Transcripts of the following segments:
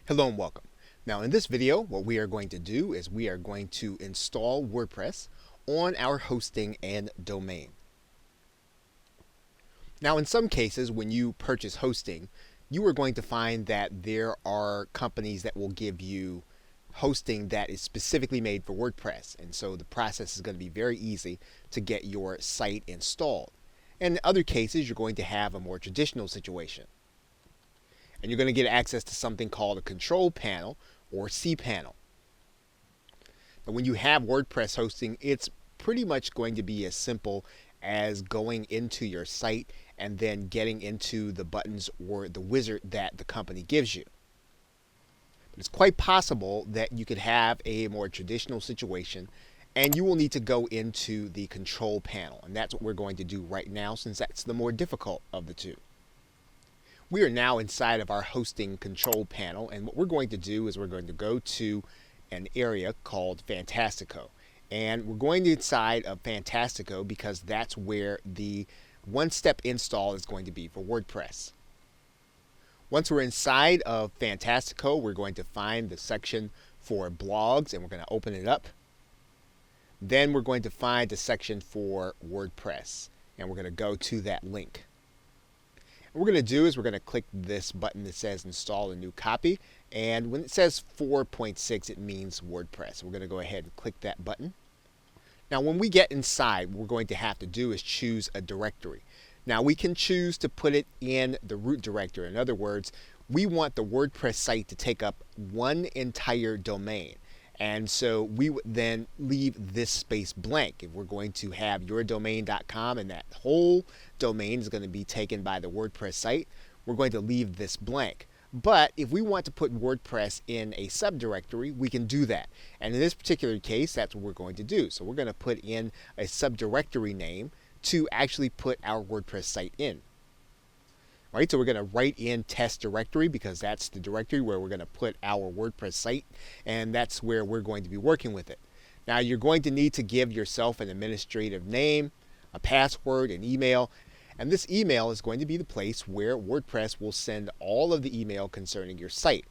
Hello and welcome. Now in this video, what we are going to do is we are going to install WordPress on our hosting and domain. Now in some cases, when you purchase hosting, you are going to find that there are companies that will give you hosting that is specifically made for WordPress. And so the process is going to be very easy to get your site installed. And in other cases, you're going to have a more traditional situation. And you're going to get access to something called a control panel or cPanel. Now, when you have WordPress hosting, it's pretty much going to be as simple as going into your site and then getting into the buttons or the wizard that the company gives you. But it's quite possible that you could have a more traditional situation and you will need to go into the control panel. And that's what we're going to do right now, since that's the more difficult of the two. We are now inside of our hosting control panel, and what we're going to do is we're going to go to an area called Fantastico. And we're going inside of Fantastico because that's where the one-step install is going to be for WordPress. Once we're inside of Fantastico, we're going to find the section for blogs, and we're going to open it up. Then we're going to find the section for WordPress, and we're going to go to that link. What we're going to do is we're going to click this button that says install a new copy, and when it says 4.6 it means WordPress. We're going to go ahead and click that button. Now when we get inside, what we're going to have to do is choose a directory. Now we can choose to put it in the root directory. In other words, we want the WordPress site to take up one entire domain. And so we would then leave this space blank. If we're going to have yourdomain.com and that whole domain is going to be taken by the WordPress site, we're going to leave this blank. But if we want to put WordPress in a subdirectory, we can do that. And in this particular case, that's what we're going to do. So we're going to put in a subdirectory name to actually put our WordPress site in. All right, so we're going to write in test directory because that's the directory where we're going to put our WordPress site, and that's where we're going to be working with it. Now you're going to need to give yourself an administrative name, a password, an email, and this email is going to be the place where WordPress will send all of the email concerning your site.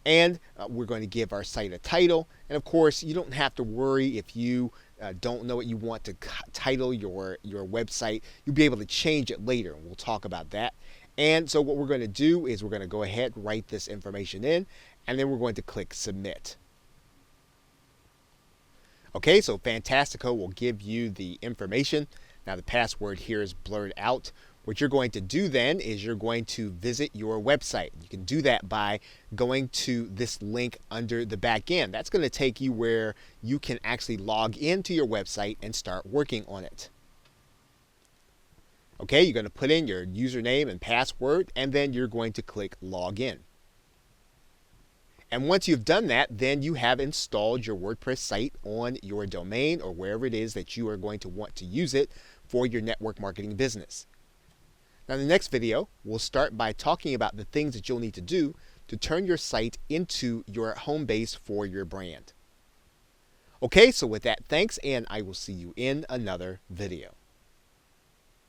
And we're going to give our site a title, and of course you don't have to worry if you don't know what you want to title your website. You'll be able to change it later, and we'll talk about that. And so what we're going to do is we're going to go ahead and write this information in, and then we're going to click submit. Okay, so Fantastico will give you the information. Now the password here is blurred out. What you're going to do then is you're going to visit your website. You can do that by going to this link under the back end. That's going to take you where you can actually log into your website and start working on it. Okay, you're going to put in your username and password, and then you're going to click login. And once you've done that, then you have installed your WordPress site on your domain or wherever it is that you are going to want to use it for your network marketing business. Now in the next video, we'll start by talking about the things that you'll need to do to turn your site into your home base for your brand. Okay, so with that, thanks, and I will see you in another video.